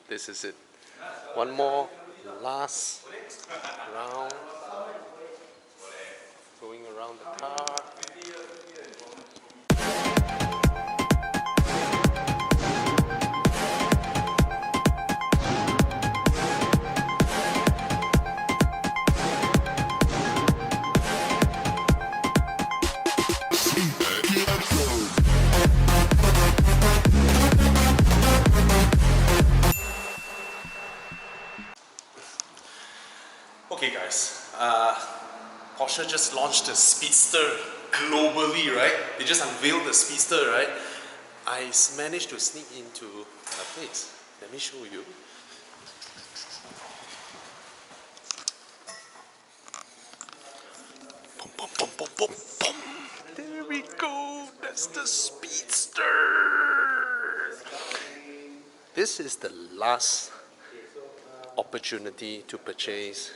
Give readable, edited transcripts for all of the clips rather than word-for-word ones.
This is it. One more last round, going around the car. Okay guys, Porsche just launched the Speedster globally, right? They just unveiled the Speedster, right? I managed to sneak into a place. Let me show you. Boom, boom, boom, boom, boom, boom. There we go. That's the Speedster. This is the last opportunity to purchase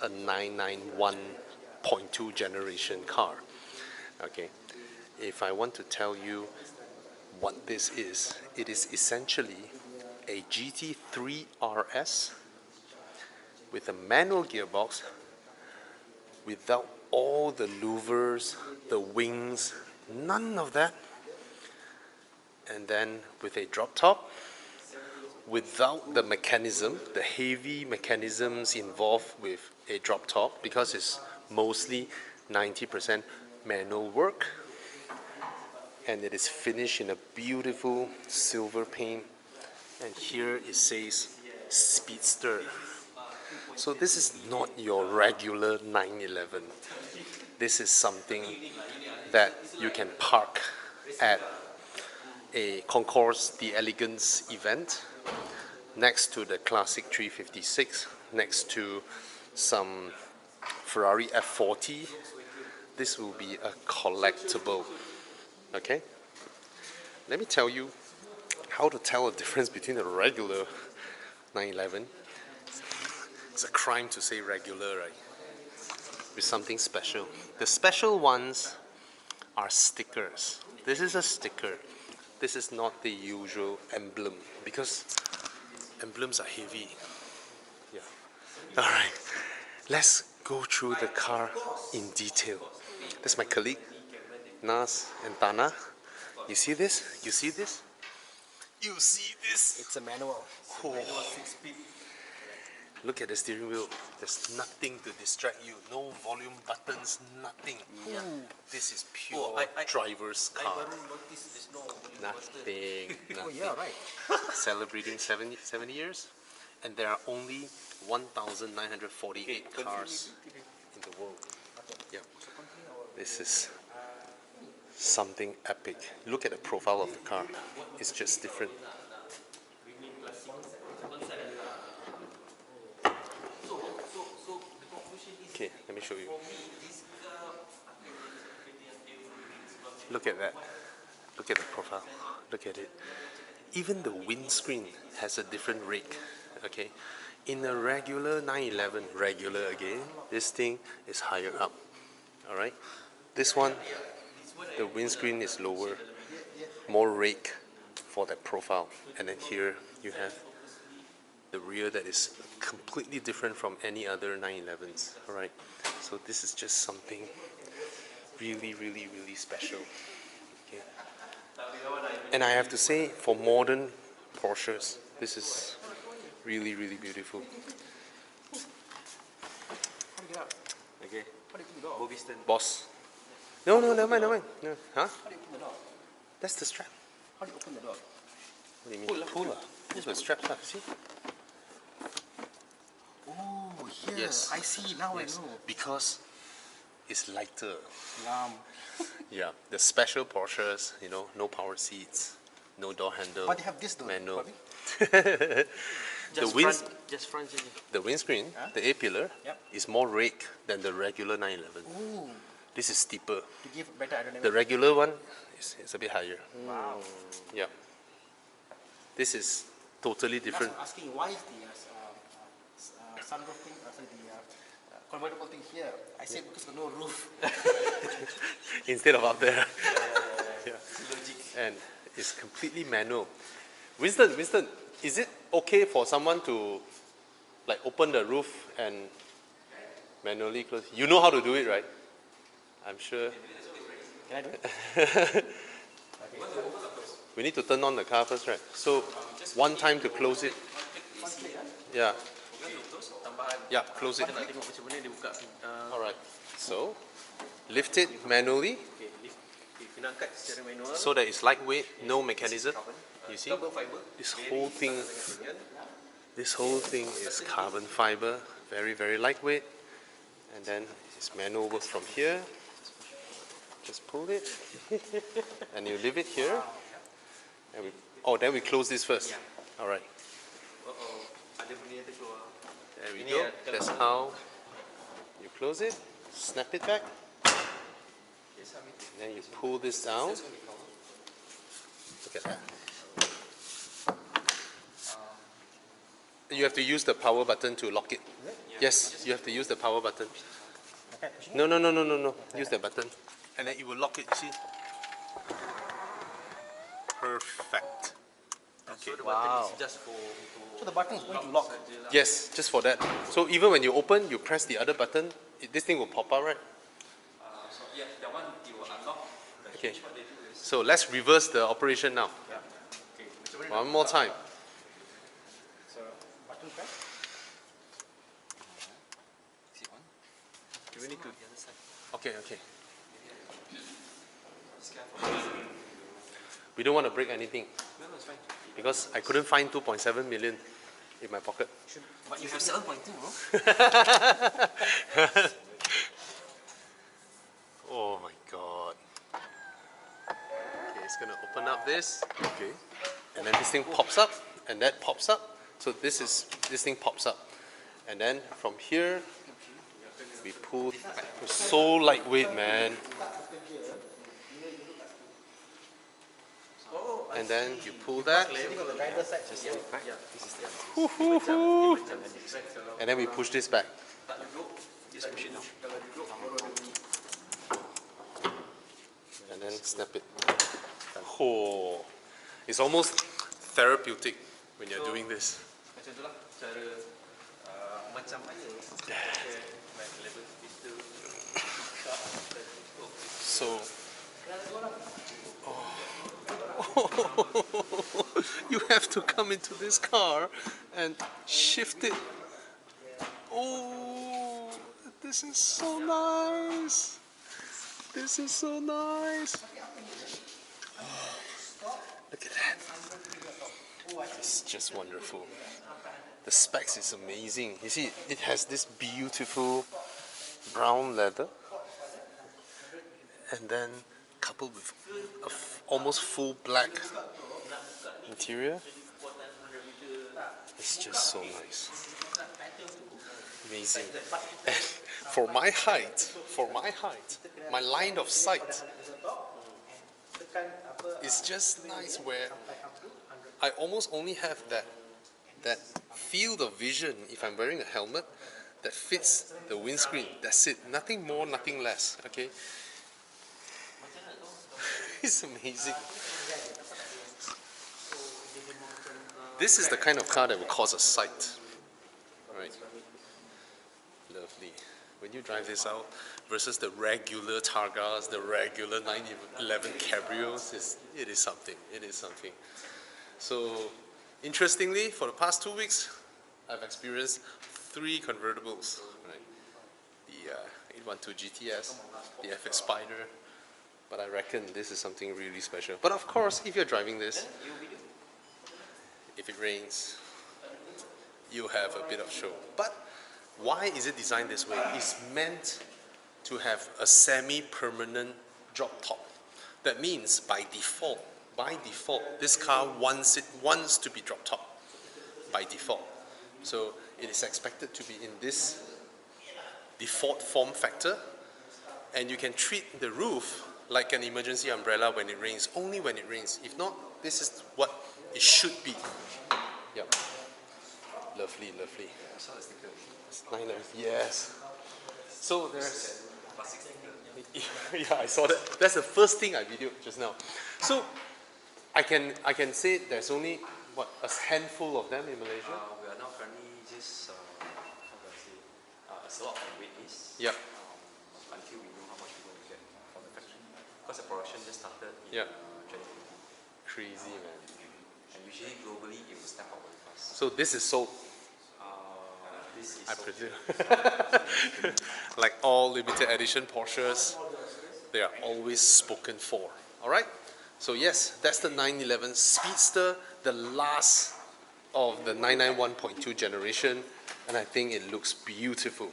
a 991.2 generation car. Okay, if I want to tell you what this is, it is essentially a GT3 RS with a manual gearbox without all the louvers, the wings, none of that, and then with a drop top without the mechanism, the heavy mechanisms involved with a drop top, because it's mostly 90% manual work, and it is finished in a beautiful silver paint, and here it says Speedster. So this is not your regular 911. This is something that you can park at a Concours d'Elegance event next to the classic 356, next to some Ferrari F40. This will be a collectible. Okay, let me tell you how to tell the difference between a regular 911. It's a crime to say regular, right? With something special. The special ones are stickers. This is a sticker. This is not the usual emblem, because emblems are heavy. Yeah. Alright, let's go through the car in detail. That's my colleague, Nas and Tana. You see this? You see this? You see this? It's a manual. Oh. Manual 6-speed. Look at the steering wheel. There's nothing to distract you. No volume buttons, nothing. Yeah. This is pure driver's car. There's no Nothing. Oh yeah, right. Celebrating 70 years, and there are only 1,948 cars in the world. Yeah. This is something epic. Look at the profile of the car. It's just different. Okay, let me show you. Look at that. Look at the profile. Look at it. Even the windscreen has a different rake. Okay, in a regular 911, regular again, this thing is higher up. All right, this one, the windscreen is lower, more rake for that profile, and then here you have the rear that is completely different from any other 911s. All right, so this is just something really, really, really special. Okay. And I have to say, for modern Porsches, this is really, really beautiful. Okay. Boss. No, never mind. No. Huh? How do you open the door? That's the strap. How do you open the door? What do you mean? Pull the straps up, see? Oh, here. Yes. I see. Now Yes. I know. Because it's lighter. Yum. Yeah, the special Porsches, you know, no power seats, no door handle, But they have this though. manual. Just front. The windscreen, the A-pillar, is more rake than the regular 911. Ooh. This is steeper. To give better aerodynamics. The regular one is a bit higher. Wow. Yeah. This is totally different. I'm asking why is the sunroof thing, convertible thing here? I said because there's no roof. Instead of up there. Yeah. And it's completely manual. Winston, is it okay for someone to like open the roof and manually close? You know how to do it, right? I'm sure. Can I do it? We need to turn on the car first, right? So one time to close it. Yeah. Yeah, close it. Alright. So lift it manually so that it's lightweight, no mechanism. You see? This whole thing is carbon fiber, very, very lightweight. And then it's manual work from here. Just pull it. And you leave it here. And then we close this first. Alright. There we go. That's how you close it. Snap it back. Then you pull this down. Look at that. You have to use the power button to lock it. Yes, you have to use the power button. No. Use the button. And then it will lock it, you see? Perfect. Okay. Wow. So the button is going to lock. Yes, just for that. So even when you open, you press the other button, this thing will pop out, right? Okay. So let's reverse the operation now. One more time. So button press. Do we need to? Okay. We don't want to break anything because I couldn't find 2.7 million in my pocket. But you have 7.2, bro. Oh my god. Okay, it's gonna open up this. Okay. And then this thing pops up and that pops up. So this thing pops up. And then from here we pull. It's so lightweight, man. And then you pull that. And then we push this back. And then snap it. Oh, it's almost therapeutic when you're doing this. So, you have to come into this car and shift it. Oh, this is so nice. This is so nice. Look at that. It's just wonderful. The specs is amazing. You see, it has this beautiful brown leather, and then coupled with almost full black interior. It's just so nice. Amazing. And for my height, my line of sight is just nice where I almost only have that field of vision if I'm wearing a helmet that fits the windscreen. That's it. Nothing more, nothing less. Okay? It's amazing. This is the kind of car that will cause a sight. Right? Lovely. When you drive this out versus the regular Targas, the regular 911 Cabrios, it is something. It is something. So, interestingly, for the past 2 weeks, I've experienced 3 convertibles. Right? The 812 GTS, the FX Spider, but I reckon this is something really special. But of course, if you're driving this, if it rains, you have a bit of show. But why is it designed this way? It's meant to have a semi-permanent drop top. That means by default, this car wants to be drop top by default. So it is expected to be in this default form factor, and you can treat the roof like an emergency umbrella when it rains, only when it rains. If not, this is what it should be. Yep. Lovely, lovely. It's 911. Yes. So there's. Yeah, I saw that. That's the first thing I videoed just now. So I can say there's only what, a handful of them in Malaysia? We are now currently just, how do I say, a slot on wait list. Yep. Until we know how much we're going to get from the factory. Because the production just started in Yep. 2020. Crazy, man. And usually globally it will step up very fast. So this is sold, This is I sold presume. here. Like all limited edition Porsches, they are always spoken for. Alright? So yes, that's the 911 Speedster, the last of the 991.2 generation, and I think it looks beautiful.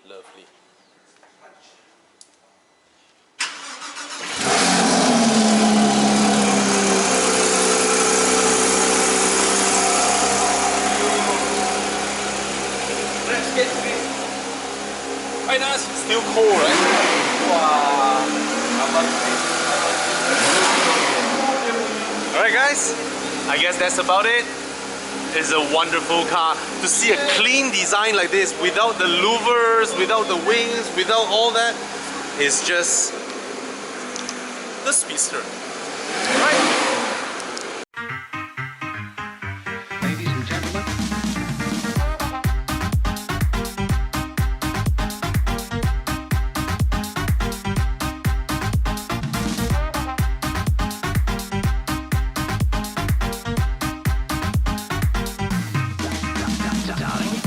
Lovely. Hi, Nas. Still cold, right? Alright guys, I guess that's about it. It's a wonderful car. To see a clean design like this without the louvers, without the wings, without all that, is just the Speedster. Right? Ladies and gentlemen, darling.